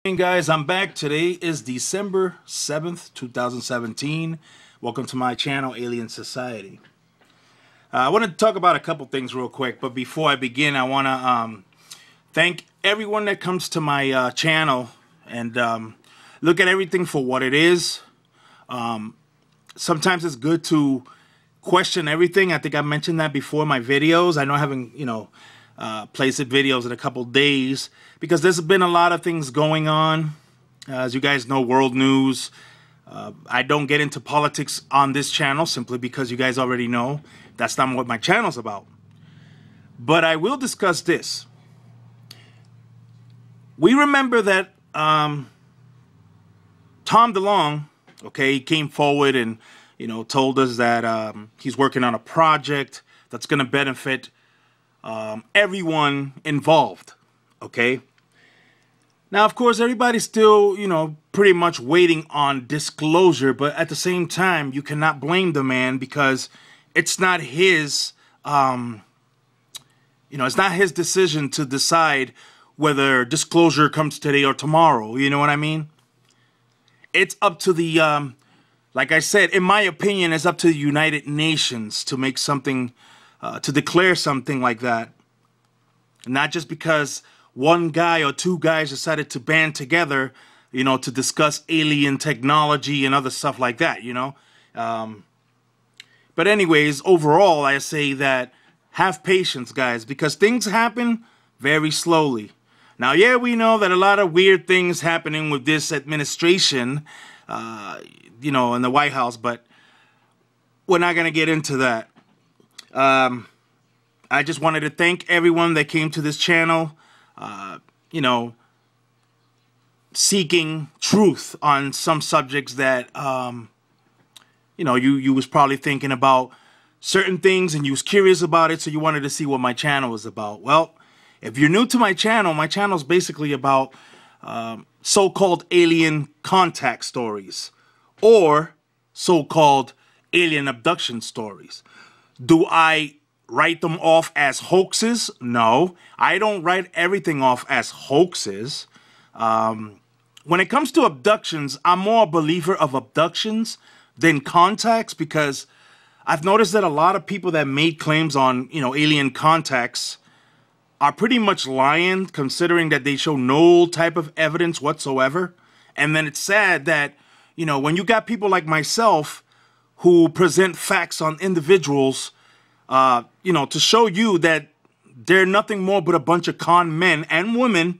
Hey guys, I'm back. Today is December 7th, 2017. Welcome to my channel, Alien Society. I want to talk about a couple things real quick, but before I begin, I want to thank everyone that comes to my channel and look at everything for what it is. Sometimes it's good to question everything. I think I mentioned that before in my videos. I know I haven't, placed videos in a couple days because there's been a lot of things going on. As you guys know, world news. I don't get into politics on this channel simply because you guys already know that's not what my channel's about. But I will discuss this. We remember that Tom DeLonge, he came forward and told us that he's working on a project that's going to benefit everyone involved. Now, of course, everybody's still, pretty much waiting on disclosure, but at the same time, you cannot blame the man because it's not his, it's not his decision to decide whether disclosure comes today or tomorrow. You know what I mean? It's up to the, like I said, in my opinion, it's up to the United Nations to make something, to declare something like that. Not just because one guy or two guys decided to band together, to discuss alien technology and other stuff like that, But anyways, overall, I say that have patience, guys, because things happen very slowly. Now, yeah, we know that a lot of weird things happening with this administration, in the White House, but we're not going to get into that. I just wanted to thank everyone that came to this channel, seeking truth on some subjects that, you was probably thinking about certain things and you was curious about it, so you wanted to see what my channel was about. Well, if you're new to my channel is basically about so-called alien contact stories or so-called alien abduction stories. Do I write them off as hoaxes? No, I don't write everything off as hoaxes. When it comes to abductions, I'm more a believer of abductions than contacts because I've noticed that a lot of people that made claims on, alien contacts are pretty much lying, considering that they show no type of evidence whatsoever. And then it's sad that, when you got people like myself who present facts on individuals, to show you that they're nothing more but a bunch of con men and women,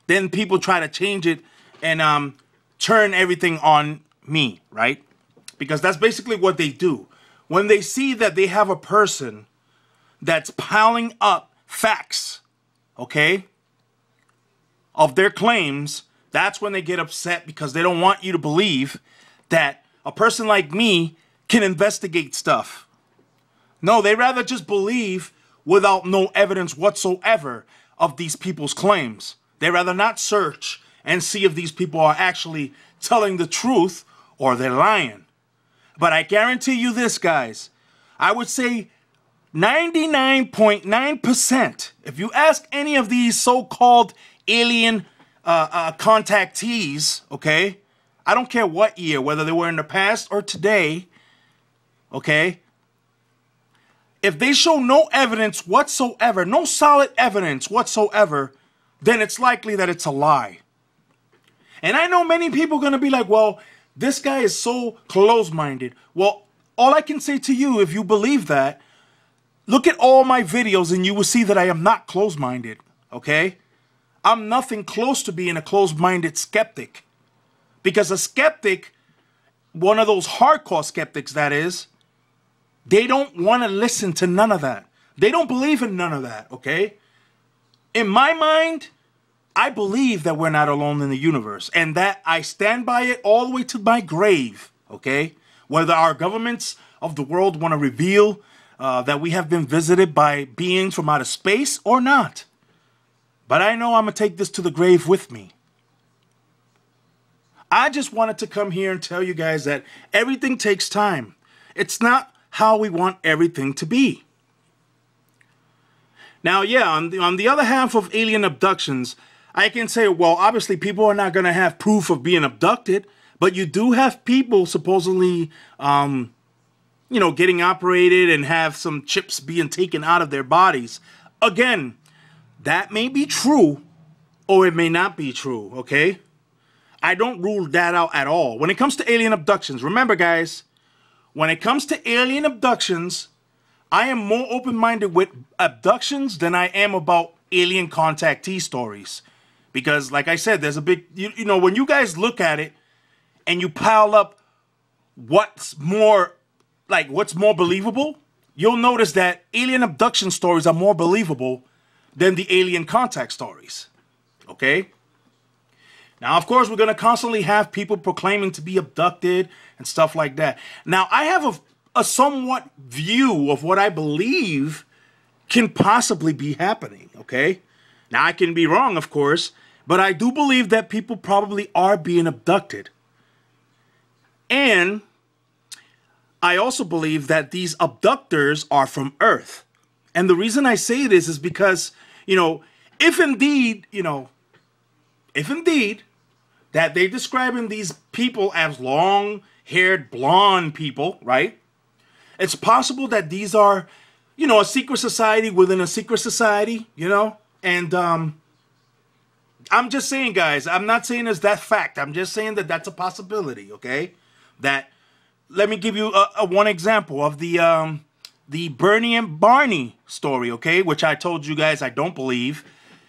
then people try to change it and turn everything on me, right? Because that's basically what they do. When they see that they have a person that's piling up facts, of their claims, that's when they get upset because they don't want you to believe that a person like me can investigate stuff. No, they rather just believe without no evidence whatsoever of these people's claims. They rather not search and see if these people are actually telling the truth or they're lying. But I guarantee you this, guys. I would say 99.9%, if you ask any of these so-called alien contactees, I don't care what year, whether they were in the past or today, if they show no evidence whatsoever, no solid evidence whatsoever, then it's likely that it's a lie. And I know many people are going to be like, well, this guy is so close-minded. Well, all I can say to you, if you believe that, look at all my videos and you will see that I am not close-minded, I'm nothing close to being a close-minded skeptic. Because a skeptic, one of those hardcore skeptics that is, they don't want to listen to none of that. They don't believe in none of that, In my mind, I believe that we're not alone in the universe. And that I stand by it all the way to my grave, Whether our governments of the world want to reveal that we have been visited by beings from outer space or not. But I know I'm going to take this to the grave with me. I just wanted to come here and tell you guys that everything takes time. It's not how we want everything to be. Now, yeah, on the other half of alien abductions, I can say, well, obviously people are not going to have proof of being abducted, but you do have people supposedly, getting operated and have some chips being taken out of their bodies. Again, that may be true or it may not be true, okay? I don't rule that out at all. When it comes to alien abductions, remember guys, when it comes to alien abductions, I am more open-minded with abductions than I am about alien contactee stories. Because like I said, there's a big, when you guys look at it and you pile up what's more believable, you'll notice that alien abduction stories are more believable than the alien contact stories. Okay? Now, of course, we're going to constantly have people proclaiming to be abducted and stuff like that. Now, I have a somewhat view of what I believe can possibly be happening, okay? Now, I can be wrong, of course, but I do believe that people probably are being abducted. And I also believe that these abductors are from Earth. And the reason I say this is because, if indeed that they're describing these people as long-haired blonde people, right? It's possible that these are, a secret society within a secret society, And I'm just saying, guys, I'm not saying it's that fact. I'm just saying that that's a possibility, okay? Let me give you one example of the Bernie and Barney story, okay? Which I told you guys I don't believe.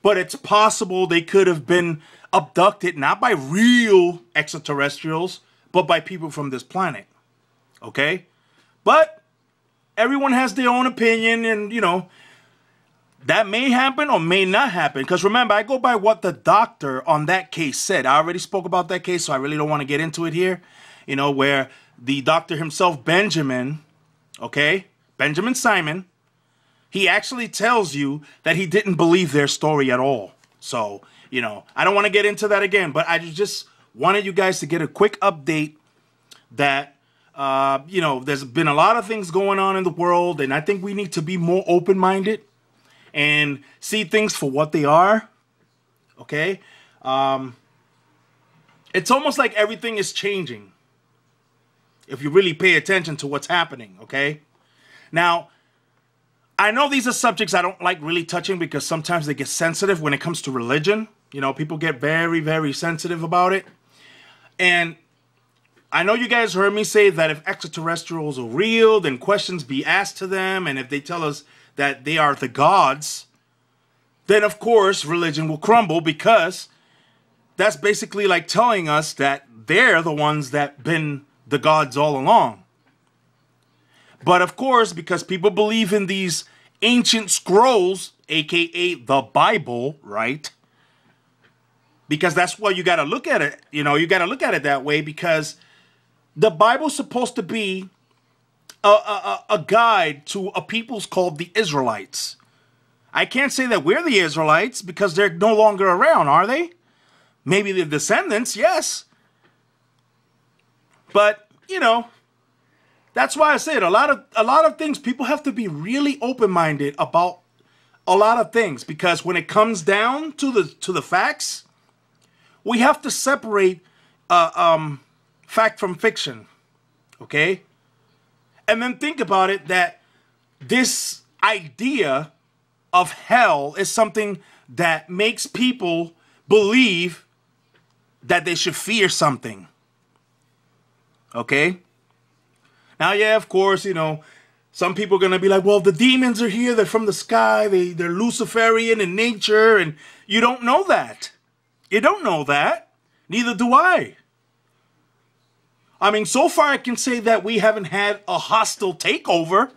But it's possible they could have been abducted, not by real extraterrestrials, but by people from this planet, okay? But everyone has their own opinion, and, that may happen or may not happen. Because remember, I go by what the doctor on that case said. I already spoke about that case, so I really don't want to get into it here. Where the doctor himself, Benjamin Simon, he actually tells you that he didn't believe their story at all. So, I don't want to get into that again. But I just wanted you guys to get a quick update that, there's been a lot of things going on in the world. And I think we need to be more open-minded and see things for what they are, okay? It's almost like everything is changing if you really pay attention to what's happening, okay? Now, I know these are subjects I don't like really touching because sometimes they get sensitive when it comes to religion. People get very, very sensitive about it. And I know you guys heard me say that if extraterrestrials are real, then questions be asked to them. And if they tell us that they are the gods, then of course religion will crumble, because that's basically like telling us that they're the ones that been the gods all along. But of course, because people believe in these ancient scrolls, aka the Bible, right? Because that's why you got to look at it. You got to look at it that way, because the Bible's supposed to be a guide to a peoples called the Israelites. I can't say that we're the Israelites because they're no longer around, are they? Maybe the descendants, yes. But, that's why I said a lot of things, people have to be really open-minded about a lot of things, because when it comes down to the facts, we have to separate fact from fiction, okay? And then think about it, that this idea of hell is something that makes people believe that they should fear something. Okay? Now, yeah, of course, some people are going to be like, well, the demons are here, they're from the sky, they're Luciferian in nature, and you don't know that. You don't know that. Neither do I. I mean, so far I can say that we haven't had a hostile takeover,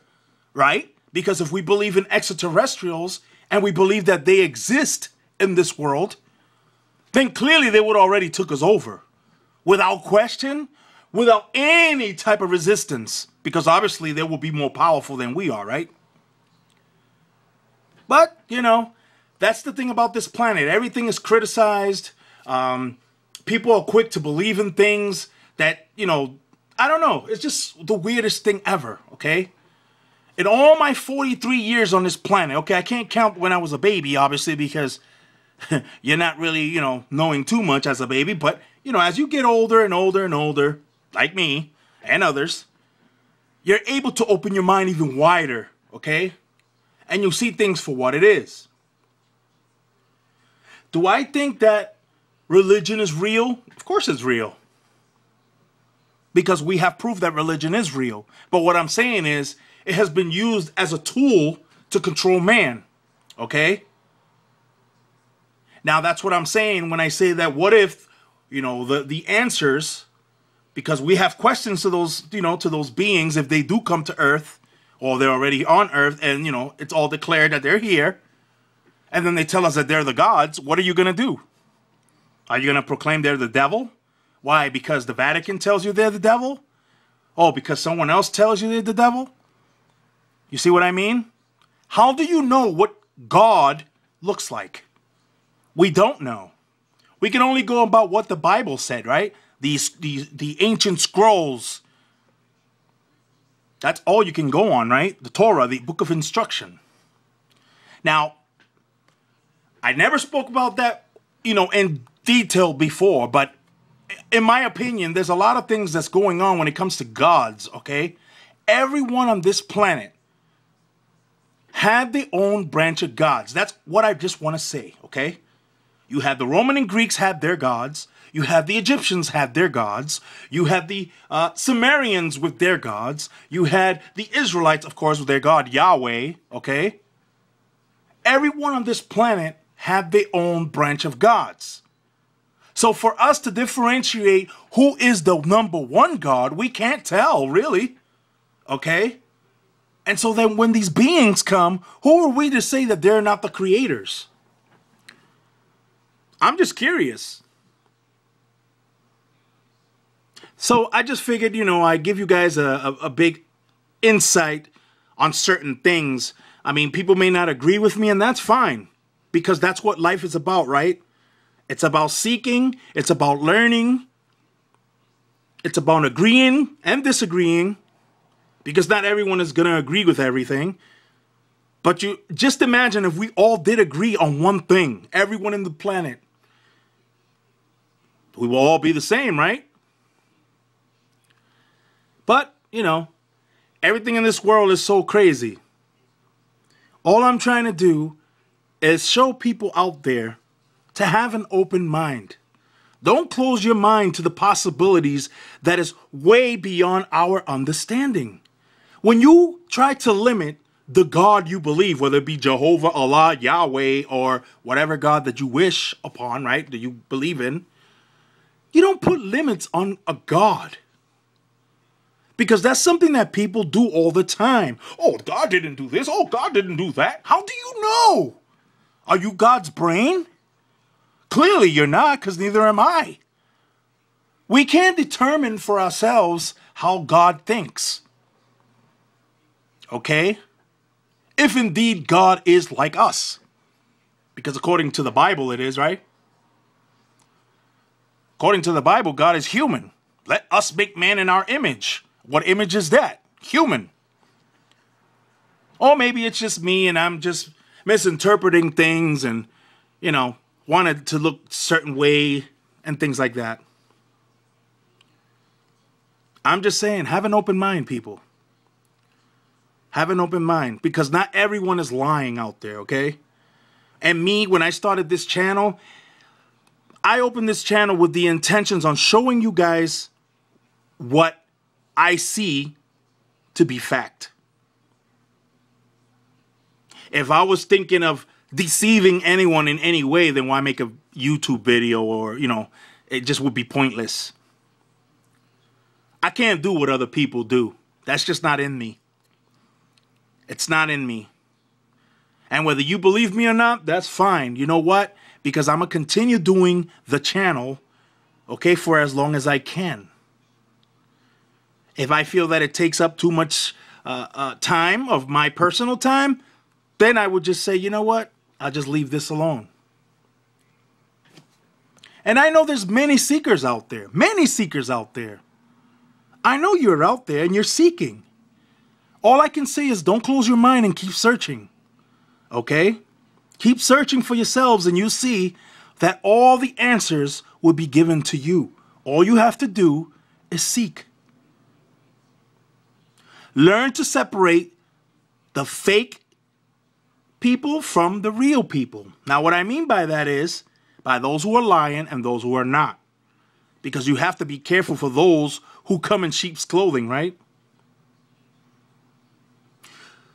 right? Because if we believe in extraterrestrials and we believe that they exist in this world, then clearly they would already took us over. Without question, without any type of resistance. Because obviously they will be more powerful than we are, right? But, that's the thing about this planet. Everything is criticized. People are quick to believe in things that, I don't know. It's just the weirdest thing ever, okay? In all my 43 years on this planet, okay, I can't count when I was a baby, obviously, because you're not really, knowing too much as a baby. But, as you get older and older and older, like me and others, you're able to open your mind even wider, okay? And you see things for what it is. Do I think that religion is real? Of course it's real. Because we have proof that religion is real. But what I'm saying is, it has been used as a tool to control man, okay? Now, that's what I'm saying when I say that what if, the answers, because we have questions to those, to those beings if they do come to Earth, or they're already on Earth, and, it's all declared that they're here, and then they tell us that they're the gods, what are you going to do? Are you going to proclaim they're the devil? Why? Because the Vatican tells you they're the devil? Oh, because someone else tells you they're the devil? You see what I mean? How do you know what God looks like? We don't know. We can only go about what the Bible said, right? The ancient scrolls. That's all you can go on, right? The Torah, the book of instruction. Now, I never spoke about that, in detail before, but in my opinion, there's a lot of things that's going on when it comes to gods, okay? Everyone on this planet had their own branch of gods. That's what I just want to say, okay? You had the Roman and Greeks had their gods. You had the Egyptians had their gods. You had the Sumerians with their gods. You had the Israelites, of course, with their god Yahweh, okay? Everyone on this planet had their own branch of gods. So for us to differentiate who is the number one God, we can't tell, really, okay? And so then when these beings come, who are we to say that they're not the creators? I'm just curious. So I just figured, I give you guys a big insight on certain things. I mean, people may not agree with me, and that's fine, because that's what life is about, right? It's about seeking. It's about learning. It's about agreeing and disagreeing, because not everyone is going to agree with everything. But you just imagine if we all did agree on one thing, everyone in the planet, we will all be the same, right? But, everything in this world is so crazy. All I'm trying to do is show people out there to have an open mind. Don't close your mind to the possibilities that is way beyond our understanding. When you try to limit the God you believe, whether it be Jehovah, Allah, Yahweh, or whatever God that you wish upon, right, that you believe in, you don't put limits on a God. Because that's something that people do all the time. Oh, God didn't do this. Oh, God didn't do that. How do you know? Are you God's brain? Clearly you're not, because neither am I. We can't determine for ourselves how God thinks. Okay? If indeed God is like us. Because according to the Bible it is, right? According to the Bible, God is human. Let us make man in our image. What image is that? Human. Or maybe it's just me and I'm just misinterpreting things and, wanted to look a certain way and things like that. I'm just saying, have an open mind, people. Have an open mind, because not everyone is lying out there, okay? And me, when I started this channel, I opened this channel with the intentions on showing you guys what I see to be fact. If I was thinking of deceiving anyone in any way, then why make a YouTube video? Or, it just would be pointless. I can't do what other people do. That's just not in me. It's not in me. And whether you believe me or not, that's fine. You know what? Because I'm going to continue doing the channel, okay, for as long as I can. If I feel that it takes up too much time of my personal time, then I would just say, you know what? I'll just leave this alone. And I know there's many seekers out there. Many seekers out there. I know you're out there and you're seeking. All I can say is don't close your mind and keep searching. Okay? Keep searching for yourselves and you see that all the answers will be given to you. All you have to do is seek. Learn to separate the fake people from the real people. Now, what I mean by that is by those who are lying and those who are not. Because you have to be careful for those who come in sheep's clothing, right?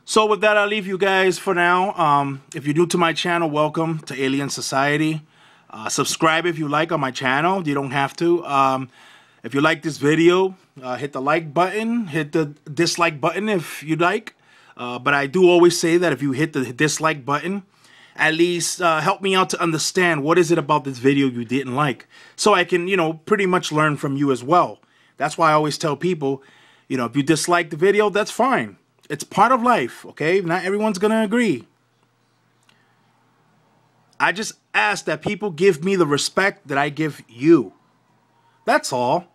So with that, I'll leave you guys for now. If you're new to my channel, welcome to Alien Society. Subscribe if you like on my channel. You don't have to. If you like this video, hit the like button. Hit the dislike button if you like. But I do always say that if you hit the dislike button, at least help me out to understand what is it about this video you didn't like. So I can, pretty much learn from you as well. That's why I always tell people, if you dislike the video, that's fine. It's part of life, okay? Not everyone's going to agree. I just ask that people give me the respect that I give you. That's all.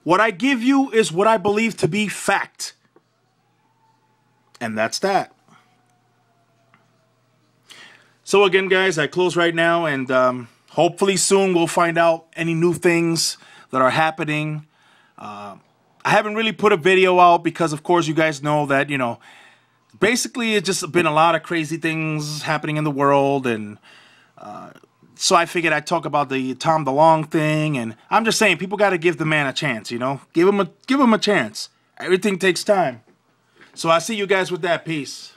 What I give you is what I believe to be fact. And that's that. So again, guys, I close right now, and hopefully soon we'll find out any new things that are happening. I haven't really put a video out because, of course, you guys know that, basically it's just been a lot of crazy things happening in the world, and so I figured I'd talk about the DeLonge thing, and I'm just saying people got to give the man a chance, give him a chance. Everything takes time. So I see you guys with that. Peace.